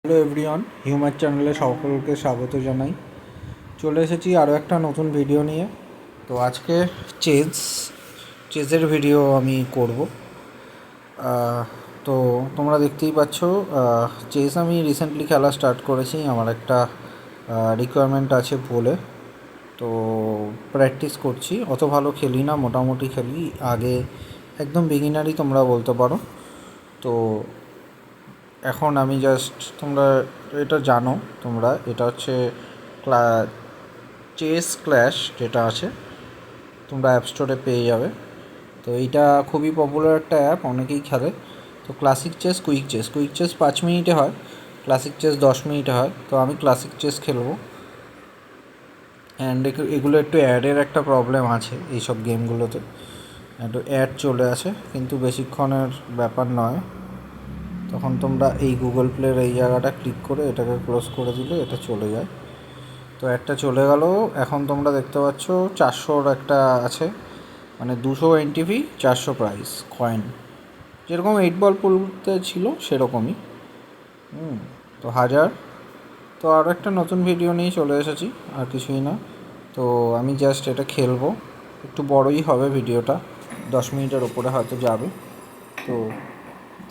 Hello everyone, human চ্যানেলে সকলকে স্বাগত জানাই। চলে এসেছি আরও একটা নতুন ভিডিও নিয়ে। তো আজকে চেজের ভিডিও আমি করব। তো তোমরা দেখতেই পাচ্ছ, চেস আমি রিসেন্টলি খেলা স্টার্ট করেছি। আমার একটা রিকোয়ারমেন্ট আছে বলে তো প্র্যাকটিস করছি। অত ভালো খেলি না, মোটামুটি খেলি। আগে একদম বিগিনারই তোমরা বলতে পারো। তো এখন আমি জাস্ট, তোমরা এটা জানো, এটা হচ্ছে চেস ক্ল্যাশ যেটা আছে, তোমরা অ্যাপ স্টোরে পেয়ে যাবে। তো এইটা খুবই পপুলার একটা অ্যাপ, অনেকেই খেলে। তো ক্লাসিক চেস, কুইক চেস 5 মিনিটে হয়, ক্লাসিক চেস 10 মিনিটে হয়। তো আমি ক্লাসিক চেস খেলবো। অ্যান্ড এগুলো একটু অ্যাডের একটা প্রবলেম আছে এইসব গেমগুলোতে, একটু অ্যাড চলে আসে, কিন্তু বেশিক্ষণের ব্যাপার নয়। তখন তোমরা এই গুগল প্লের এই জায়গাটা ক্লিক করে এটাকে ক্লোজ করে দিলে এটা চলে যায়। তো একটা চলে গেল। এখন তোমরা দেখতে পাচ্ছ 400-র একটা আছে, মানে 200 এন্ট্রি ফি, 400 প্রাইস কয়েন, যেরকম 8 বল পুলতে ছিল সেরকমই। তো 1000। তো আরও একটা নতুন ভিডিও নিয়ে চলে এসেছি, আর কিছুই না। তো আমি জাস্ট এটা খেলবো, একটু বড়ই হবে ভিডিওটা, 10 মিনিটের ওপরে হয়তো যাবে। তো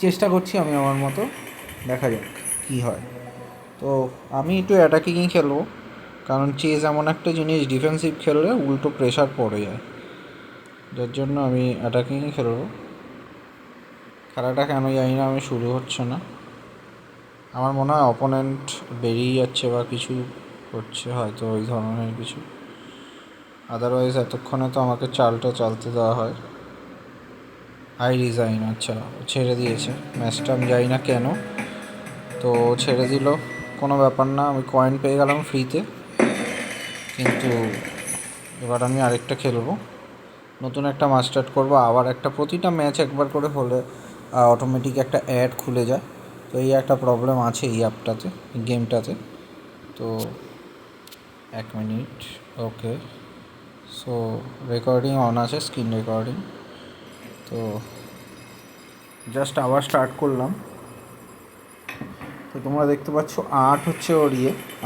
চেষ্টা করছি আমি আমার মতো, দেখা যাক কী হয়। তো আমি একটু অ্যাটাকিংই খেলবো, কারণ চেজ এমন একটা জিনিস, ডিফেন্সিভ খেললে উল্টো প্রেশার পড়ে যায়, যার জন্য আমি অ্যাটাকিংই খেলবো। খেলাটা কেন জানি না আমি শুরু হচ্ছে না, আমার মনে হয় অপোনেন্ট বেরিয়ে যাচ্ছে বা কিছু করছে হয়তো, ওই ধরনের কিছু। আদারওয়াইজ এতক্ষণে তো আমাকে চালটা চালতে দেওয়া হয়। হাই রিজাইন, আচ্ছা ছেড়ে দিয়েছে ম্যাচটা, আমি জানি না কেন। তো ছেড়ে দিল, কোনো ব্যাপার না, আমি কয়েন পেয়ে গেলাম ফ্রিতে। কিন্তু এবার আমি আরেকটা খেলবো, নতুন একটা মাস্টার্ড করবো আবার একটা। প্রতিটা ম্যাচ একবার করে হলে অটোমেটিক একটা অ্যাড খুলে যায়। তো এই একটা প্রবলেম আছে এই অ্যাপটাতে, গেমটাতে। তো 1 minute, okay. So recording on আছে, স্ক্রিন রেকর্ডিং। তো জাস্ট আবার স্টার্ট করলাম। তো তোমরা দেখতে পাচ্ছ 8 হচ্ছে ওর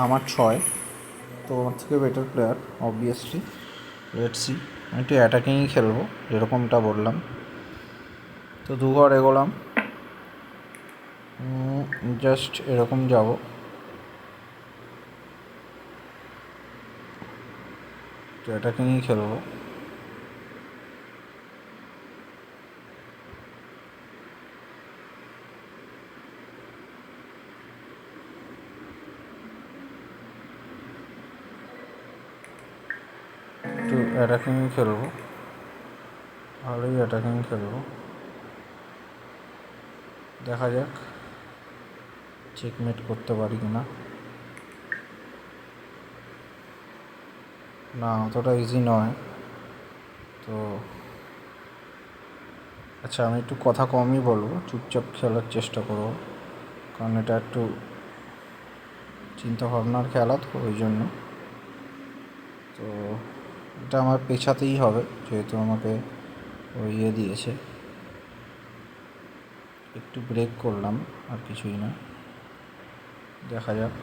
আমার 6। তো আমার থেকে better player obviously. Let's see, আমি একটু অ্যাটাকিংই খেলবো যেরকমটা বললাম। তো 2 ঘর এগোলাম, জাস্ট এরকম যাব। তো অ্যাটাকিংই খেলবো। একটু অ্যাটাকিংই খেলবো, ভালোই অ্যাটাকিং খেলবো। দেখা যাক চেকমেট করতে পারি কি না। না, অতটা ইজি নয়। তো আচ্ছা, আমি একটু কথা কমই বলবো, চুপচাপ খেলার চেষ্টা করবো, কারণ এটা একটু চিন্তাভাবনার খেলা, তো ওই জন্য। তো এটা আমার পেছাতেই হবে, যেহেতু আমাকে ওই দিয়েছে। একটু ব্রেক করলাম, আর কিছুই না, দেখা যাক।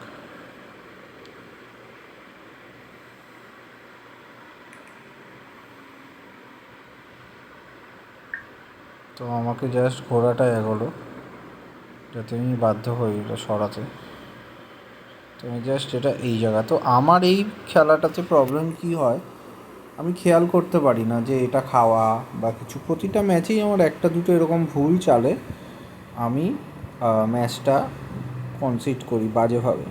তো আমাকে জাস্ট ঘোড়াটা এগোলো, যাতে আমি বাধ্য হই এটা সরাতে। তো আমি জাস্ট এটা এই জায়গা। তো আমার এই খেলাটাতে প্রবলেম কী হয়, আমি খেয়াল করতে পারি না যে এটা খাওয়া বা কিছু। প্রতিটা ম্যাচেই আমার একটা দুটো এরকম ভুল চালে, আমি ম্যাচটা কনসিড করি বাজেভাবে।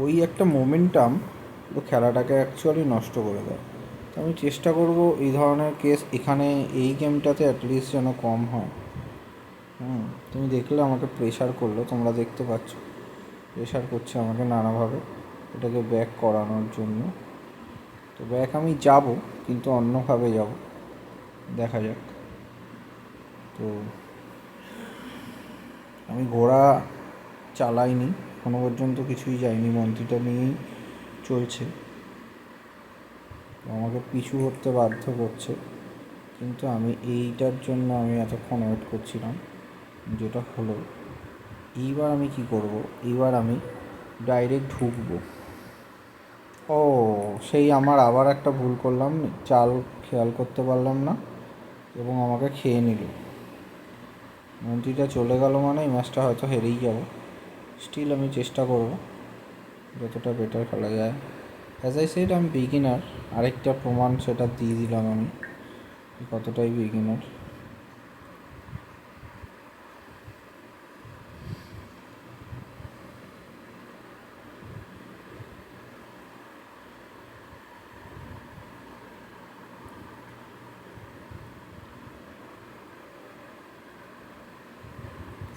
ওই একটা মোমেন্টাম তো খেলাটাকে অ্যাকচুয়ালি নষ্ট করে দেয়। তো আমি চেষ্টা করব এই ধরনের কেস এখানে এই গেমটাতে অ্যাটলিস্ট যেন কম হয়। তুমি দেখলে আমাকে প্রেশার করলো, তোমরা দেখতে পাচ্ছ প্রেশার করছে আমাকে নানাভাবে এটাকে ব্যাক করানোর জন্য। তো ব্যাক আমি যাব, কিন্তু অন্যভাবে যাব, দেখা যাক। তো আমি ঘোড়া চালাইনি এখনো পর্যন্ত, কিছুই যায়নি, মন্ত্রীটা নিয়েই চলছে। আমাকে পিছু হতে বাধ্য করছে, কিন্তু আমি এইটার জন্য আমি এতক্ষণ ওয়েট করছিলাম, যেটা হলো এইবার আমি কি করব, এইবার আমি ডাইরেক্ট ঢুকবো। ও, সেই আমার আবার একটা ভুল করলাম, চাল খেয়াল করতে পারলাম না এবং আমাকে খেয়ে নিল। মন্ত্রীটা চলে গেল মানে এই ম্যাচটা হয়তো হেরেই যাব। স্টিল আমি চেষ্টা করব যতটা বেটার খেলা যায়। অ্যাজ আই সেড আমি বিগিনার, আরেকটা প্রমাণ সেটা দিয়ে দিলাম আমি কতটাই বিগিনার।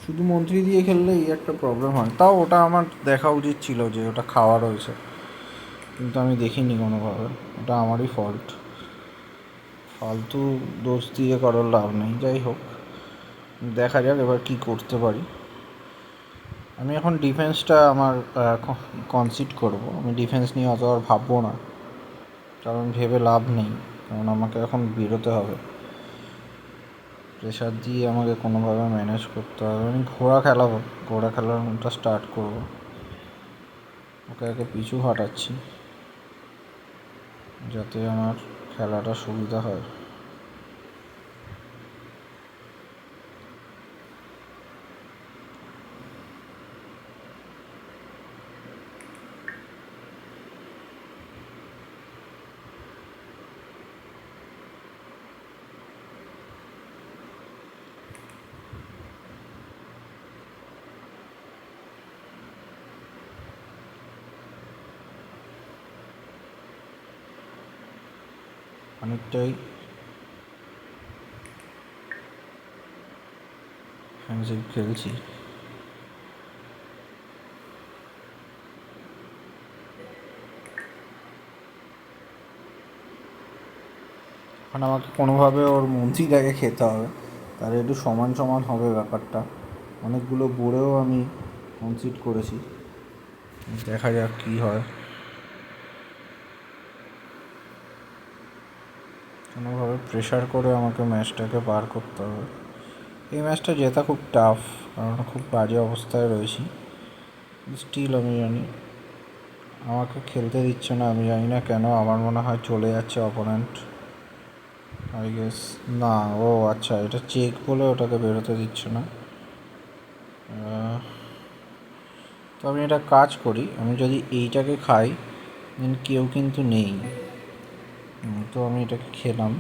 শুধু মন্ত্রী দিয়ে খেললে এই একটা প্রবলেম হয়। তাও ওটা আমার দেখা উচিত ছিল যে ওটা খাওয়া রয়েছে, কিন্তু আমি দেখিনি কোনোভাবে। ওটা আমারই ফল্ট। ফালতু দোষ দিয়ে কারোর লাভ নেই। যাই হোক, দেখা যাক এবার কি করতে পারি। আমি এখন ডিফেন্সটা আমার কনসিড করব। আমি ডিফেন্স নিয়ে অত আর ভাববো না, কারণ ভেবে লাভ নেই। কারণ আমাকে এখন বেরোতে হবে, প্রেশার দিয়ে আমাকে কোনোভাবে ম্যানেজ করতে হবে। আমি ঘোড়া খেলাবো, ঘোড়া খেলানোটা স্টার্ট করব। ওকে একে পিছু হাঁটাচ্ছি যাতে আমার খেলাটা সুবিধা হয়। অনেকটাই হ্যান্ডশেক খেলছি। এখন আমাকে কোনোভাবে ওর মন্ত্রীটাকে খেতে হবে, তাহলে একটু সমান সমান হবে ব্যাপারটা। অনেকগুলো বোর্ডেও আমি কনসিড করেছি, দেখা যাক কী হয়। কোনোভাবে প্রেশার করে আমাকে ম্যাচটাকে পার করতে হবে। এই ম্যাচটা জেতা খুব টাফ, কারণ খুব বাজে অবস্থায় রয়েছি। স্টিল আমি জানি আমাকে খেলতে দিচ্ছে না। আমি জানি না কেন, আমার মনে হয় চলে যাচ্ছে অপোনেন্ট, আই গেস। না, ও আচ্ছা, এটা চেক বলে ওটাকে বেরোতে দিচ্ছে না। তো আমি একটা কাজ করি, আমি যদি এইটাকে খাই দেন কেউ কিন্তু নেই। তো আমি এটাকে খেলাম।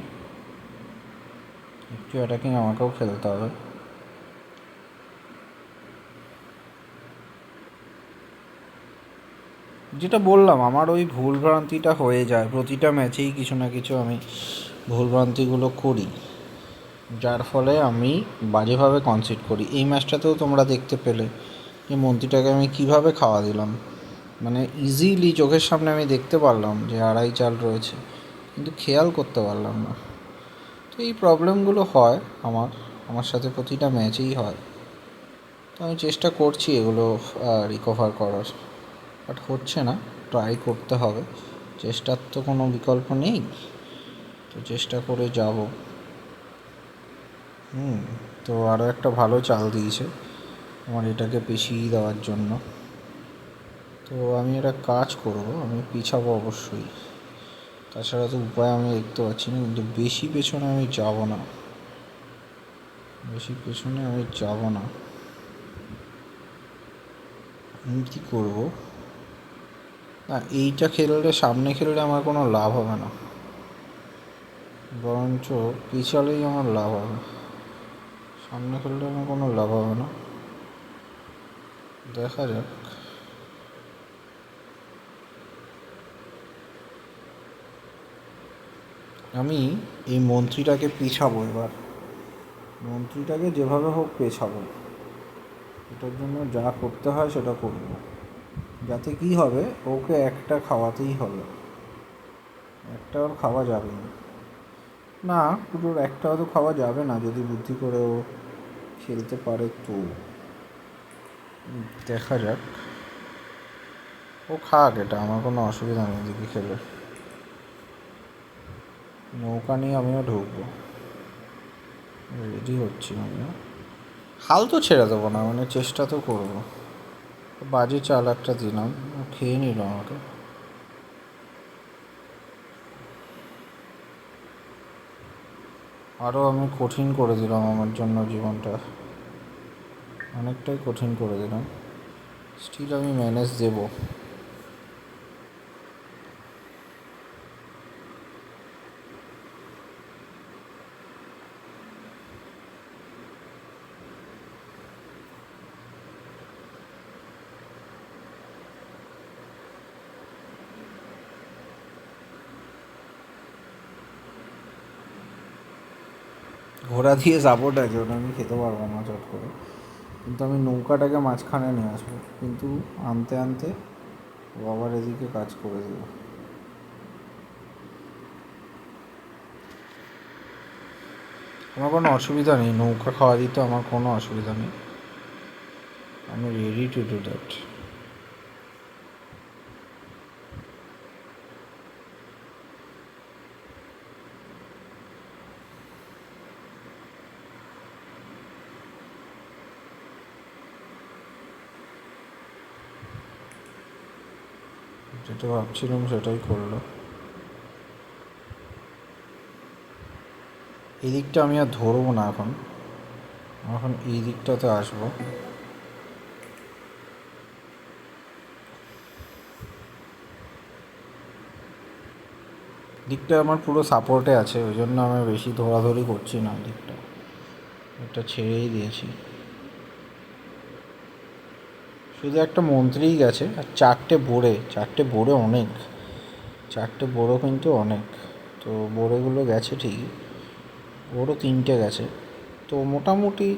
একটু অ্যাটাকিং আমাকেও খেলতে হবে। যেটা বললাম, আমার ওই ভুলভ্রান্তিটা হয়ে যায় প্রতিটা ম্যাচেই, কিছু না কিছু আমি ভুলভ্রান্তিগুলো করি, যার ফলে আমি বাজেভাবে কনসিড করি। এই ম্যাচটাতেও তোমরা দেখতে পেলে যে মন্ত্রীটাকে আমি কিভাবে খাওয়া দিলাম। মানে ইজিলি চোখের সামনে আমি দেখতে পারলাম যে আড়াই চাল রয়েছে, কিন্তু খেয়াল করতে পারলাম না। তো এই প্রবলেমগুলো হয় আমার সাথে প্রতিটা ম্যাচেই হয়। তো আমি চেষ্টা করছি এগুলো রিকভার করার, বাট হচ্ছে না। ট্রাই করতে হবে, চেষ্টার তো কোনো বিকল্প নেই, তো চেষ্টা করে যাব। তো আরও একটা ভালো চাল দিয়েছে আমার এটাকে পেশিয়ে দেওয়ার জন্য। তো আমি একটা কাজ করব, আমি পিছাবো অবশ্যই, তাছাড়া তো উপায় আমি দেখতে পাচ্ছি না। কিন্তু বেশি পেছনে আমি যাব না, বেশি পেছনে আমি যাব না। আমি কী করবো, না এইটা খেললে, সামনে খেললে আমার কোনো লাভ হবে না, বরঞ্চ পিছালেই আমার লাভ হবে। সামনে খেললে আমার কোনো লাভ হবে না, দেখা যাক। আমি এই মন্ত্রীটাকে পিছাবো এবার, মন্ত্রীটাকে যেভাবে হোক পেছাবো। এটার জন্য যা করতে হয় সেটা করব, যাতে কী হবে, ওকে একটা খাওয়াতেই হবে। একটা ওর খাওয়া যাবে না, না পুরোর একটাও তো খাওয়া যাবে না, যদি বুদ্ধি করে ও খেলতে পারে তো। দেখা যাক, ও খাক, এটা আমার কোনো অসুবিধা নেই এদিকে খেলে। নৌকা নিয়ে আমিও ঢুকবো, রেডি হচ্ছি আমিও। হাল তো ছেড়ে দেবো না, মানে চেষ্টা তো করবো। বাজে চাল একটা দিলাম, খেয়ে নিল আমাকে। আরও আমি কঠিন করে দিলাম আমার জন্য জীবনটা, অনেকটাই কঠিন করে দিলাম। স্টিল আমি ম্যানেজ দেবো। ঘোড়া দিয়ে সাপোর্ট ওটা আমি খেতে পারবো না চট করে, কিন্তু আমি নৌকাটাকে মাঝখানে নিয়ে আসবো, কিন্তু আনতে আনতে ও আবার এদিকে কাজ করে দেবো। আমার কোনো অসুবিধা নেই, নৌকা খাওয়া দিতে আমার কোনো অসুবিধা নেই। আমি রেডি টু ডু দ্যাট। যেটা ভাবছিলাম সেটাই করলো। এই দিকটা আমি আর ধরবো না এখন, এখন এই দিকটাতে আসবো। দিকটা আমার পুরো সাপোর্টে আছে, ওই জন্য আমি বেশি ধরাধরি করছি না দিকটা, এটা ছেড়েই দিয়েছি। শুধু একটা মন্ত্রীই গেছে আর চারটে বোড়ে অনেক, চারটে বোড়ো কিন্তু অনেক। তো বোড়েগুলো গেছে ঠিকই, বোড়ো 3টে গেছে। তো মোটামুটি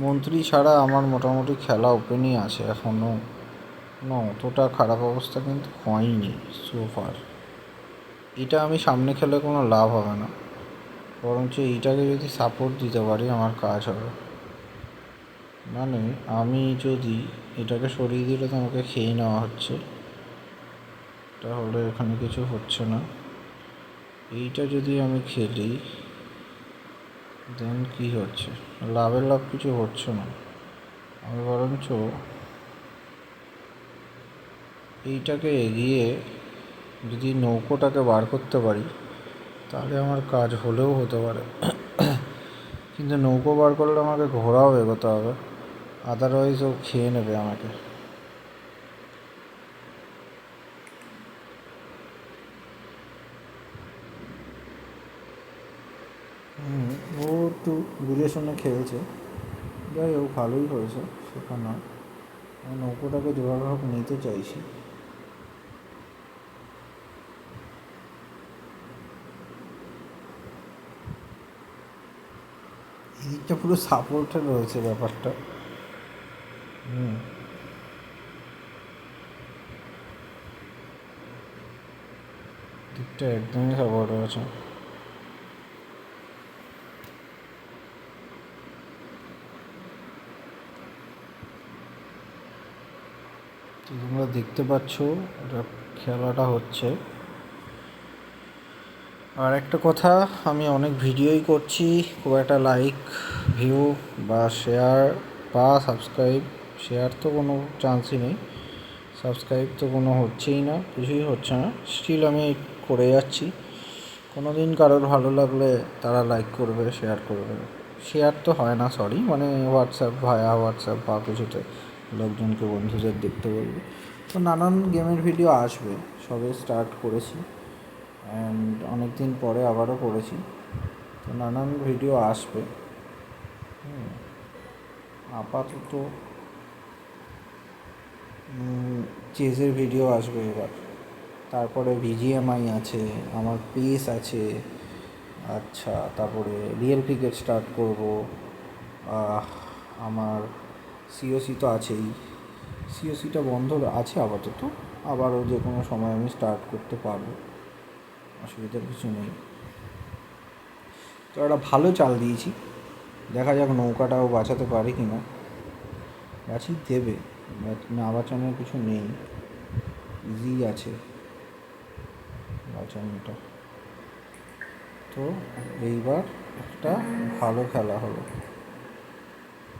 মন্ত্রী ছাড়া আমার মোটামুটি খেলা ওপেনই আছে এখনও, না অতটা খারাপ অবস্থা কিন্তু হয়নি সোফার। এটা আমি সামনে খেলে কোনো লাভ হবে না, বরঞ্চ এইটাকে যদি সাপোর্ট দিতে পারি আমার কাজ হবে। মানে আমি যদি এটাকে সরিয়ে দিলে তো আমাকে খেয়ে নেওয়া হচ্ছে, তাহলে এখানে কিছু হচ্ছে না। এইটা যদি আমি খেলি দেন কি হচ্ছে, লাভের লাভ কিছু হচ্ছে না। আমি বরঞ্চ এইটাকে এগিয়ে যদি নৌকোটাকে বার করতে পারি তাহলে আমার কাজ হলেও হতে পারে। কিন্তু নৌকো বার করলে আমাকে ঘোড়াও এগোতে হবে, আদারওয়াইজ ও খেয়ে নেবে আমাকে। ও একটু বুঝে শুনে খেলছে, যাই হোক ভালোই হয়েছে সেটা নয়। আমি নৌকোটাকে যেভাবে হোক নিতে চাইছি। এদিকটা পুরো সাপোর্টে রয়েছে ব্যাপারটা। দিকটা একদমই সাপোর্ট রয়েছে। তো তোমরা দেখতে পাচ্ছ এটা খেলাটা হচ্ছে। আর একটা কথা, আমি অনেক ভিডিওই করছি, খুব একটা লাইক ভিউ বা শেয়ার বা সাবস্ক্রাইব, শেয়ার তো কোনো চান্সই নেই, সাবস্ক্রাইব তো কোনো হচ্ছেই না, কিছুই হচ্ছে না। স্টিল আমি করে যাচ্ছি। কোনো দিন কারোর ভালো লাগলে তারা লাইক করবে, শেয়ার করবে। শেয়ার তো হয় না, সরি, মানে হোয়াটসঅ্যাপ বা কিছুতে লোকজনকে, বন্ধুদের দেখতে বলবে। তো নানান গেমের ভিডিও আসবে, সবে স্টার্ট করেছি অ্যান্ড অনেক দিন পরে আবারও করেছি, তো নানান ভিডিও আসবে। আপাতত চেজের ভিডিও আসবে এবার, তারপরে ভিজিএমআই আছে, আমার পেস আছে, আচ্ছা তারপরে রিয়েল ক্রিকেট স্টার্ট করব, আমার সিওসি তো আছেই, সিওসিটা বন্ধ আছে আপাতত, আবারও যে কোনো সময় আমি স্টার্ট করতে পারবো, অসুবিধার কিছু নেই। তো একটা ভালো চাল দিয়েছি, দেখা যাক নৌকাটাও বাঁচাতে পারি কি না। বাঁচিয়ে দেবে, না বাঁচানোর কিছু নেই, ইজি আছে বাঁচানোটা। তো এইবার একটা ভালো খেলা হলো।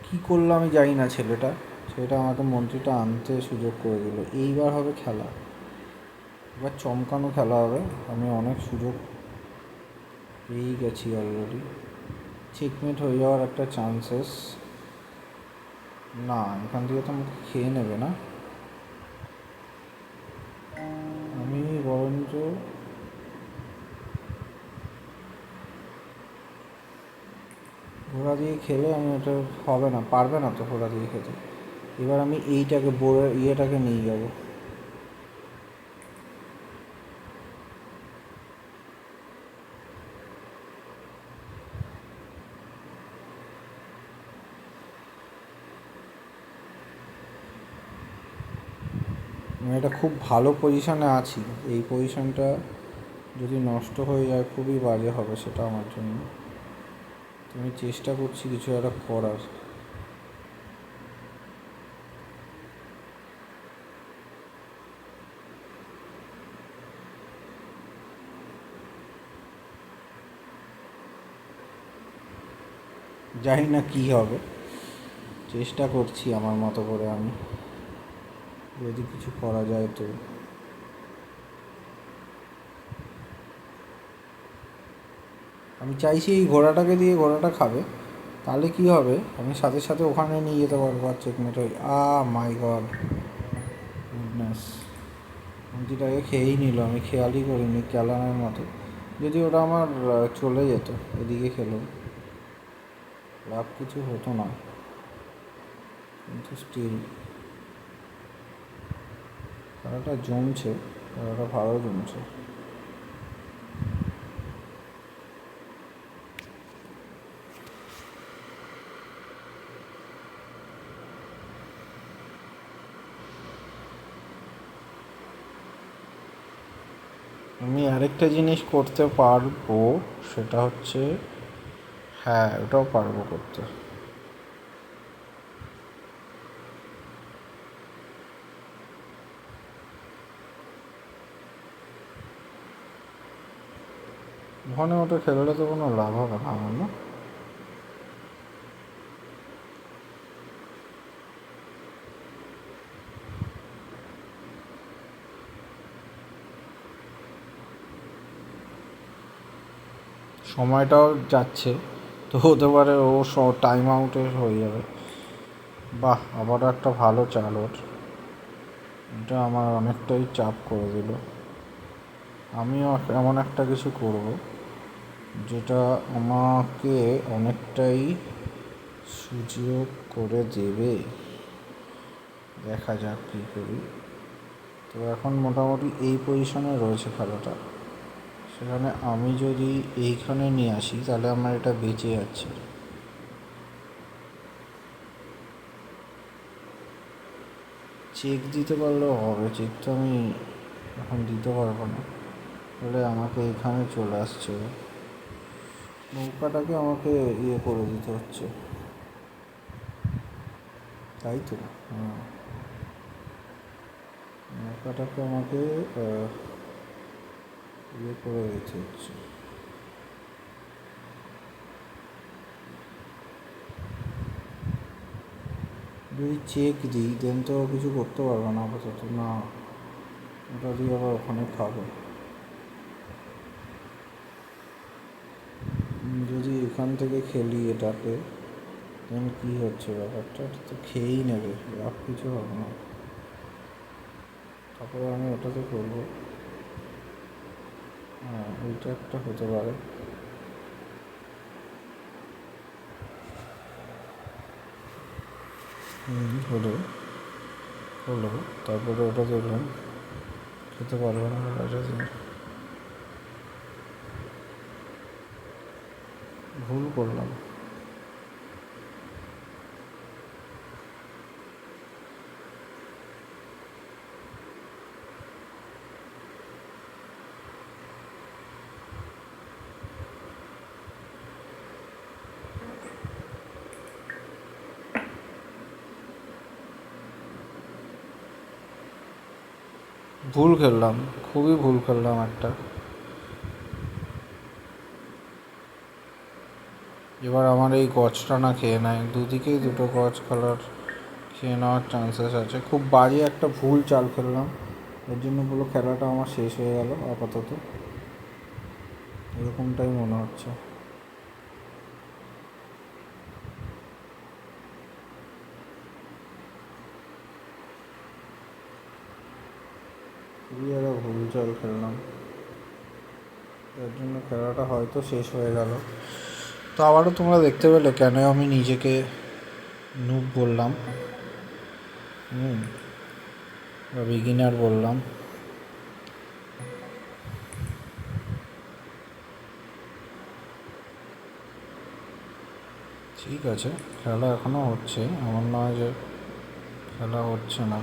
কী করলো আমি জানি না ছেলেটা, সেটা আমাকে মন্ত্রীটা আনতে সুযোগ করে দিল। এইবার হবে খেলা, এবার চমকানো খেলা হবে। আমি অনেক সুযোগ পেয়েই গেছি অলরেডি। চেকমেট হয়ে যাওয়ার একটা চান্সেস। না, এখান থেকে তো আমাকে খেয়ে নেবে না। আমি বরঞ্চ ঘোড়া দিয়ে খেলে আমি এটা হবে না, পারবে না তো ঘোড়া দিয়ে খেতে। এবার আমি এইটাকে ইয়েটাকে নিয়ে যাবো। আমি এটা খুব ভালো পজিশনে আছি। এই পজিশনটা যদি নষ্ট হয়ে যায় খুবই বাজে হবে সেটা আমার জন্য। আমি চেষ্টা করছি কিছু একটা করার। জানি না কী হবে, চেষ্টা করছি আমার মতো করে আমি, যদি কিছু করা যায় তো। আমি চাইছি এই ঘোড়াটাকে দিয়ে ঘোড়াটা খাবে, তাহলে কি হবে আমি সাথে সাথে ওখানে নিয়ে যেতে পারবো আর চেকমেট হয়ে। মাই গড, গুডনেস, মন্ত্রীটাকে খেয়েই নিল, আমি খেয়ালই করিনি ক্যালানের মতো। যদি ওটা আমার চলে যেত, এদিকে খেলো, লাভ কিছু হতো না, কিন্তু স্টিল খেলাটা জমছে, খেলাটা ভালো জমছে। আমি আরেকটা জিনিস করতে পারবো, সেটা হচ্ছে, হ্যাঁ ওটাও পারবো করতে। ওখানে ওটা খেললে তো কোনো লাভ হবে না আমার, না? সময়টাও যাচ্ছে, তো হতে পারে ও টাইম আউটে হয়ে যাবে। বাহ, আবারও একটা ভালো চাল ওর। এটা আমার অনেকটাই চাপ করে দিল। আমিও এমন একটা কিছু করব যেটা আমাকে অনেকটাই সুযোগ করে দেবে। দেখা যাক কী করি। তো এখন মোটামুটি এই পজিশনে রয়েছে খেলাটা, সেখানে আমি যদি এইখানে নিয়ে আসি তাহলে আমার এটা বেঁচে যাচ্ছে। চেক দিতে পারলেও হবে, চেক তো আমি এখন দিতে পারবো না, তাহলে আমাকে এখানে চলে আসছে, নৌকাটাকে আমাকে ইয়ে করে দিতে হচ্ছে, তাই তো। হ্যাঁ, নৌকাটাকে আমাকে ইয়ে করে দিতে হচ্ছে। যদি চেক দিই দেন তো কিছু করতে পারবো না আপাতত, না ওটা দিয়ে আবার ওখানে খাবে। যদি এখান থেকে খেলি এটাকে, দেন কী হচ্ছে ব্যাপারটা, তো খেয়েই নেবে, লাভ কিছু হবে না। তারপরে আমি ওটাতে করবো, হ্যাঁ ওইটা একটা হতে পারে। হলো হলো, তারপরে ওটা দেখলাম খেতে পারবে না, ভুল করলাম। ভুল খেললাম, খুবই ভুল খেললাম একটা। এবার আমার এই গজটা না খেয়ে নেয়, দুদিকেই দুটো গজ কালার খেয়ে নেওয়ার চান্সেস আছে। খুব বাজে একটা ভুল চাল খেললাম, এর জন্য পুরো খেলাটা আমার শেষ হয়ে গেল আপাতত, এরকমটাই মনে হচ্ছে। খুবই একটা ভুল চাল খেললাম, এর জন্য খেলাটা হয়তো শেষ হয়ে গেল। তো আবারও তোমরা দেখতে পেলে কেন আমি নিজেকে নুব বললাম, বা বিগিনার বললাম। ঠিক আছে, খেলা এখনও হচ্ছে, এমন নয় যে খেলা হচ্ছে না,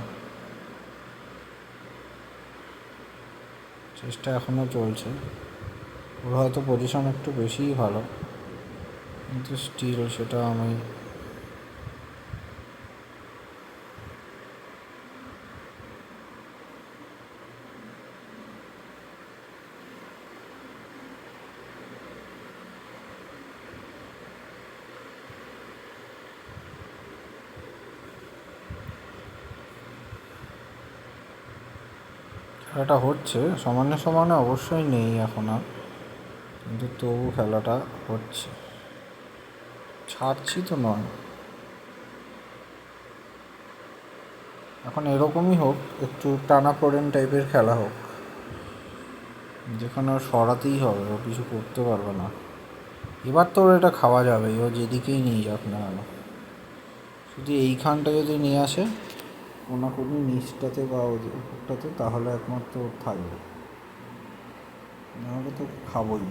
চেষ্টা এখনও চলছে। ওর হয়তো পজিশন একটু বেশিই ভালো, কিন্তু স্টিল সেটা আমি খেলাটা হচ্ছে সমানে সমানে, অবশ্যই নেই এখন আর, কিন্তু তবু খেলাটা হচ্ছে, ছাড়ছি তো নয়। এখন এরকমই হোক, একটু টানাপোড়েন টাইপের খেলা হোক, যেখানে ওর সরাতেই হবে, ও কিছু করতে পারবে না। এবার তো ওর এটা খাওয়া যাবে, ও যেদিকেই নিয়ে যাক না কেন, শুধু এইখানটা যদি নিয়ে আসে কোনাকুনি নিচটাতে বা উপরটাতে, তাহলে একমাত্র ওর থাকবে, নাহলে তো খাবোই।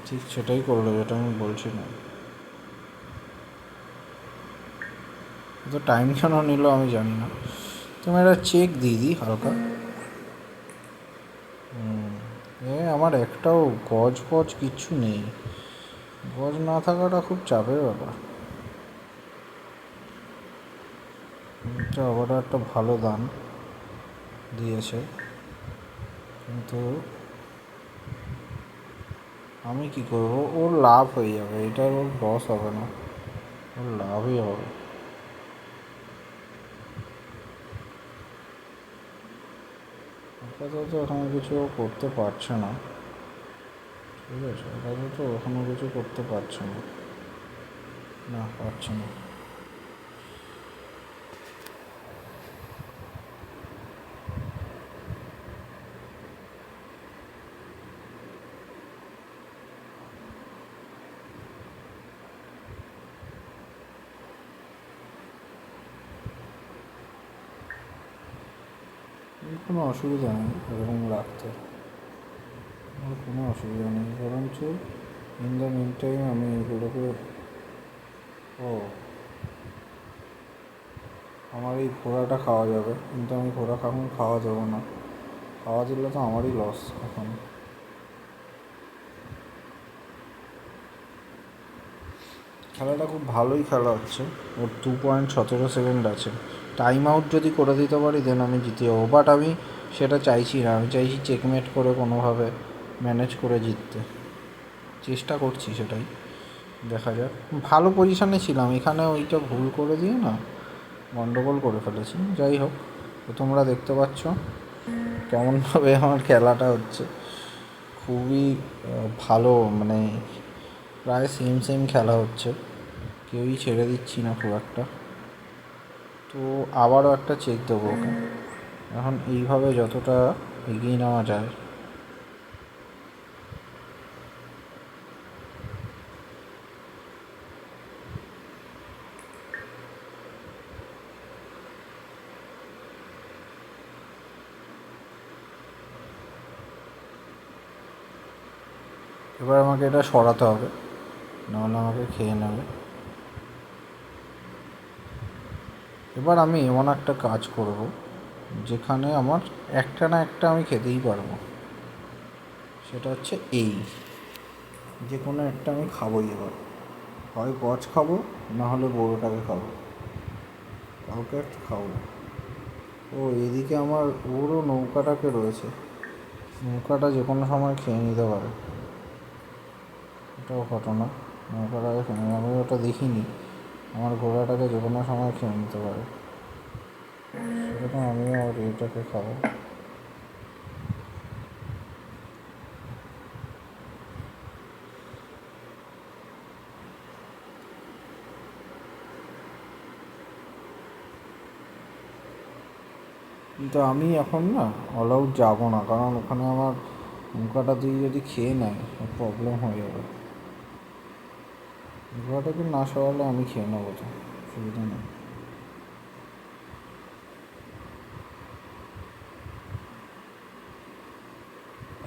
ঠিক সেটাই করলো যেটা আমি বলছিলাম। তো টাইম কেন নিল আমি জানি না। তুমি একটা চেক দিয়ে দিই হালকা। আমার একটাও গজ ফজ কিচ্ছু নেই, গজ না থাকাটা খুব চাপের ব্যাপার। এটা আবার একটা ভালো দান দিয়েছে, কিন্তু আমি কি করবো, ওর লাভ হয়ে যাবে, এটার ওর লস হবে না, ওর লাভই হবে। আপাতত এখনো কিছু করতে পারছে না, ঠিক আছে, আপাতত এখনো কিছু করতে পারছে না, না পারছে না। কোনো অসুবিধা নেই এরকম রাখতে, আমার কোনো অসুবিধা নেই, বরঞ্চ ইন দ্য মিন টাইম আমি এগুলোকে, ও আমার এই ঘোড়াটা খাওয়া যাবে, কিন্তু আমি ঘোড়া এখন খাওয়া দেবো না, খাওয়া দিলে তো আমারই লস এখন। খেলাটা খুব ভালোই খেলা হচ্ছে, ওর 2.17 সেকেন্ড আছে, টাইম আউট যদি করে দিতে পারি দেন আমি জিতে যাবো, বাট আমি সেটা চাইছি না, আমি চাইছি চেকমেট করে কোনোভাবে ম্যানেজ করে জিততে, চেষ্টা করছি সেটাই, দেখা যাক। ভালো পজিশানে ছিলাম, এখানে ওইটা ভুল করে দিয়ে না গন্ডগোল করে ফেলেছি, যাই হোক। তো তোমরা দেখতে পাচ্ছ কেমনভাবে আমার খেলাটা হচ্ছে, খুবই ভালো, মানে প্রায় সেম সেম খেলা হচ্ছে, কেউই ছেড়ে দিচ্ছি না খুব একটা। তো আবারও একটা চেক দেবো ওকে, এখন এইভাবে যতটা এগিয়ে নেওয়া যায়। এবার আমাকে এটা সরাতে হবে, নাহলে আমাকে খেয়ে নেবে। এবার আমি এমন একটা কাজ করব যেখানে আমার একটা না একটা আমি খেতেই পারবো, সেটা হচ্ছে এই, যে কোনো একটা আমি খাবোই এবার, হয় গজ খাবো, না হলে বড়োটাকে খাবো, কাউকে একটা খাবো, ও এদিকে আমার পুরো নৌকাটাকে রয়েছে, নৌকাটা যে কোনো সময় খেয়ে নিতে পারে, এটাও ঘটনা। নৌকাটাকে খেয়ে আমি ওটা দেখিনি, আমার ঘোড়াটাকে যে কোনো সময় খেয়ে নিতে পারে, সেটা আমিও আর এইটাকে খাবো। কিন্তু আমি এখন না অল আউট যাবো না, কারণ ওখানে আমার নৌকাটা দিয়ে যদি খেয়ে নেয় প্রবলেম হয়ে যাবে। ঘোড়াটাকে না সরালে আমি খেয়ে নেবো, তো অসুবিধা নেই।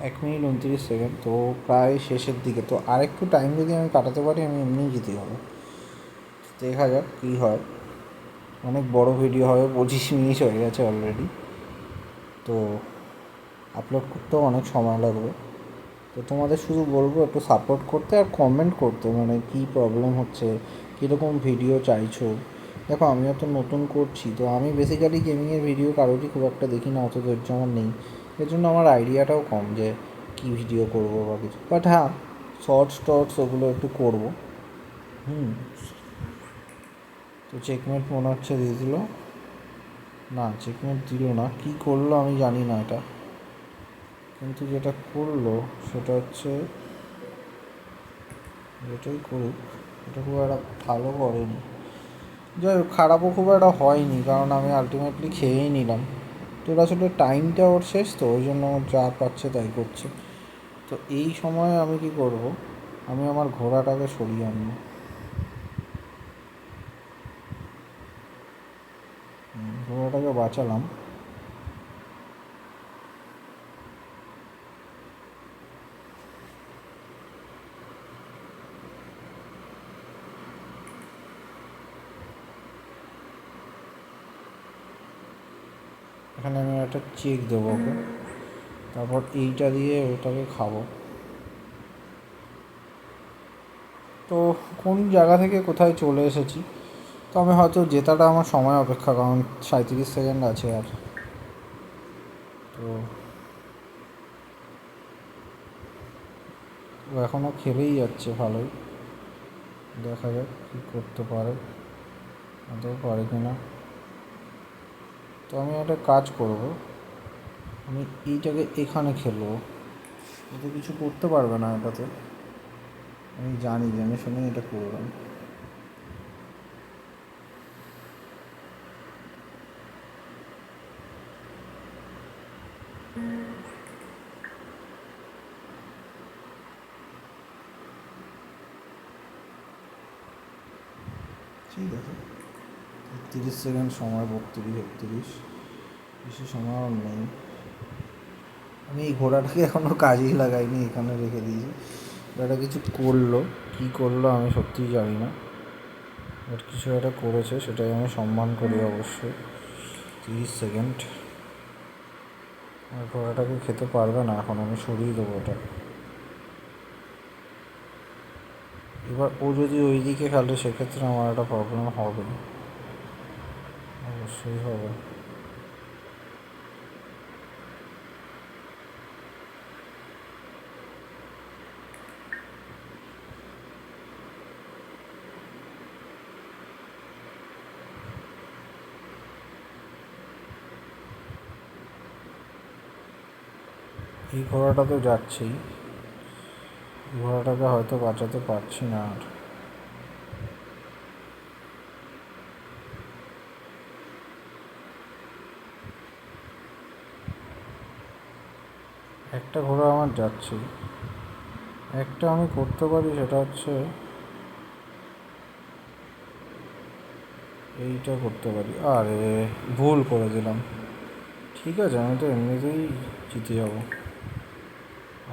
1 মিনিট 29 সেকেন্ড, তো প্রায় শেষের দিকে। তো আরেকটু টাইম যদি আমি কাটাতে পারি আমি এমনিই জিতে যাবো। দেখা যাক কী হয়। অনেক বড় ভিডিও হবে, 25 মিনিট হয়ে গেছে অলরেডি, তো আপলোড করতেও অনেক সময় লাগবে। তো তোমাদের শুধু বলবো একটু সাপোর্ট করতে আর কমেন্ট করতে, মানে কী প্রবলেম হচ্ছে, কীরকম ভিডিও চাইছো। দেখো আমিও তো নতুন করছি, তো আমি বেসিক্যালি গেমিংয়ের ভিডিও কারোরই খুব একটা দেখি না, অত ধৈর্য আমার নেই। এর জন্য আমার আইডিয়াটাও কম যে কী ভিডিও করবো বা কিছু। বাট হ্যাঁ, শর্টস টর্টস ওগুলো একটু করবো। তো চেকমেট মনে হচ্ছে দিয়ে দিল, না চেকমেট দিল না, কী করলো আমি জানি না এটা, কিন্তু যেটা করলো সেটা হচ্ছে, যেটাই করুক এটা খুব একটা ভালো করেনি। যাই হোক, খারাপও খুব একটা হয়নি, কারণ আমি আলটিমেটলি খেয়েই নিলাম। তো ওর আসলে টাইমটা ওর শেষ, তো ওই জন্য যা পাচ্ছে তাই করছে। তো এই সময় আমি কি করব, আমি আমার ঘোড়াটাকে সরিয়ে আনবো। ঘোড়াটাকে বাঁচালাম। এখানে আমি একটা চেক দেবো ওকে, তারপর এইটা দিয়ে ওটাকে খাবো। তো কোন জায়গা থেকে কোথায় চলে এসেছি। তো আমি হয়তো জেতাটা আমার সময় অপেক্ষা, কারণ 37 সেকেন্ড আছে আর। তো ও এখনও খেলেই যাচ্ছে ভালোই, দেখা যাক কী করতে পারে, আদৌ পারে কি না। তো আমি একটা কাজ করব, আমি এইটাকে এখানে খেলবো, এতে কিছু করতে পারবে না এটাতে, আমি জানি, জেনে শুনে এটা করবেন। ঠিক আছে, 30 সেকেন্ড সময়, 32 31, বেশি সময় আর নেই। আমি এই ঘোড়াটাকে এখনও কাজেই লাগাইনি, এখানে রেখে দিয়েছি। ঘোড়াটা কিছু করলো, কী করলো আমি সত্যিই জানি না, বাট কিছু একটা করেছে, সেটাই আমি সম্মান করি অবশ্যই। 30 সেকেন্ড, আর ঘোড়াটাকে খেতে পারবে না এখন, আমি সরিয়ে দেবো ওটা। এবার ও যদি ওই দিকে খেলে সেক্ষেত্রে আমার একটা প্রবলেম হবে, অবশ্যই হবে। এই ঘোড়াটা তো যাচ্ছেই, ঘোড়াটাকে হয়তো বাঁচাতে পারছি না আর। একটা ঘোড়া আমার যাচ্ছেই, একটা আমি করতে পারি, সেটা হচ্ছে এইটা করতে পারি। আরে ভুল করে দিলাম, ঠিক আছে আমি তো এমনিতেই জিতে যাব,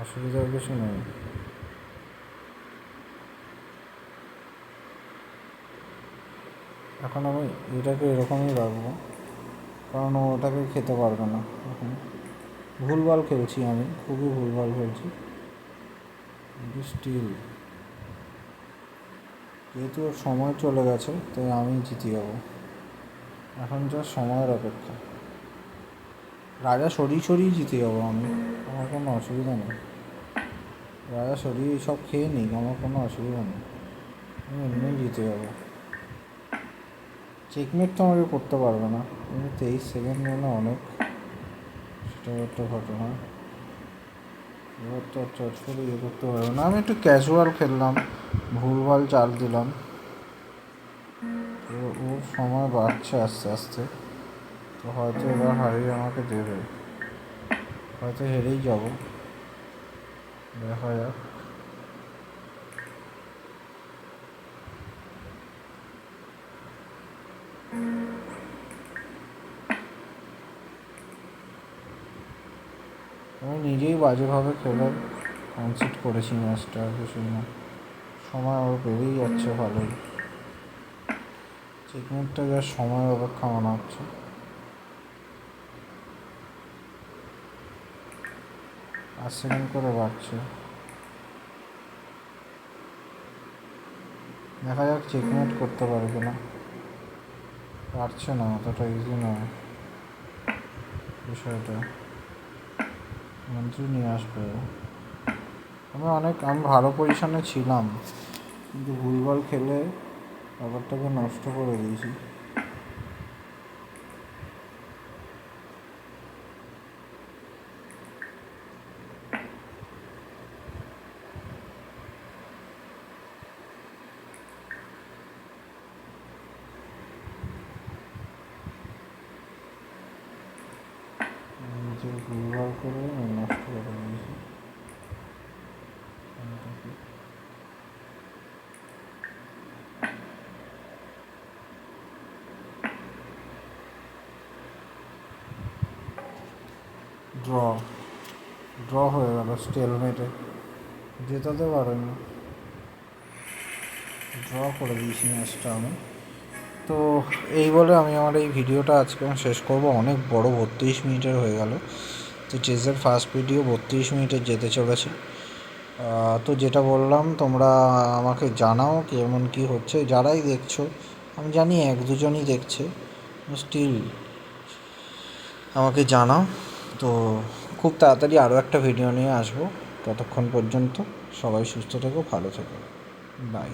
অসুবিধার কিছু নেই। এখন আমি এটাকে এরকমই রাখবো, কারণ ও ওটাকে খেতে পারবে না এখন। ভুলভাল খেলছি আমি, খুবই ভুলভাল খেলছি, কিন্তু স্টিল যেহেতু ওর সময় চলে গেছে তাই আমি জিতে যাবো, এখন যা সময়ের অপেক্ষা। রাজা সরিয়ে জিতে যাবো আমি, আমার কোনো অসুবিধা নেই। রাজা সরিয়ে সব খেয়ে নিই, আমার কোনো অসুবিধা নেই, আমি এমনিই জিতে যাবো। চেকমেট তো আমাকে করতে পারবে না, কিন্তু 23 সেকেন্ড মানে অনেক, সেটাও একটা ঘটনা। এবার তো চট করে ইয়ে করতে পারবে না। আমি একটু ক্যাজুয়াল খেললাম, ভুলভাল চাল দিলাম, তো ওর সময় বাড়ছে আস্তে আস্তে, তো হয়তো এবার হারিয়ে আমাকে দেবে, হয়তো হেরেই যাব, দেখা যাক। আমি নিজেই বাজেভাবে খেলে কনসিড করেছি ম্যাচটা, কিছু না, সময় আবার বেড়েই যাচ্ছে ভালোই। চেকমেটটা যা সময় অপেক্ষা মনে হচ্ছে। 8 সেকেন্ড করে বাড়ছে, দেখা যাক চেকমেট করতে পারে কিনা। পারছে না, অতটা ইজি নয় বিষয়টা, মন্ত্রী নিয়ে আসবে। আমি ভালো পজিশনে ছিলাম, কিন্তু ভুলভাল খেলে ব্যাপারটাকে নষ্ট করে দিয়েছি। নিজে ভুলভাল করে নষ্ট করে দিয়েছি। ড্র হয়ে গেল স্টেলমেটে, জেতাতে পারেনি, ড্র করে দিয়েছি ম্যাচটা আমি। তো এই বলে আমি আমার এই ভিডিওটা আজকে শেষ করব, অনেক বড় 32 মিনিটের হয়ে গেল। তো চেসের ফার্স্ট ভিডিও 32 মিনিটের যেতে চলেছে। তো যেটা বললাম, তোমরা আমাকে জানাও কেমন কী হচ্ছে, যারাই দেখছো, আমি জানি 1-2জনই দেখছে, স্টিল আমাকে জানাও। তো খুব তাড়াতাড়ি আরও একটা ভিডিও নিয়ে আসবো, ততক্ষণ পর্যন্ত সবাই সুস্থ থেকো, ভালো থেকো, বাই।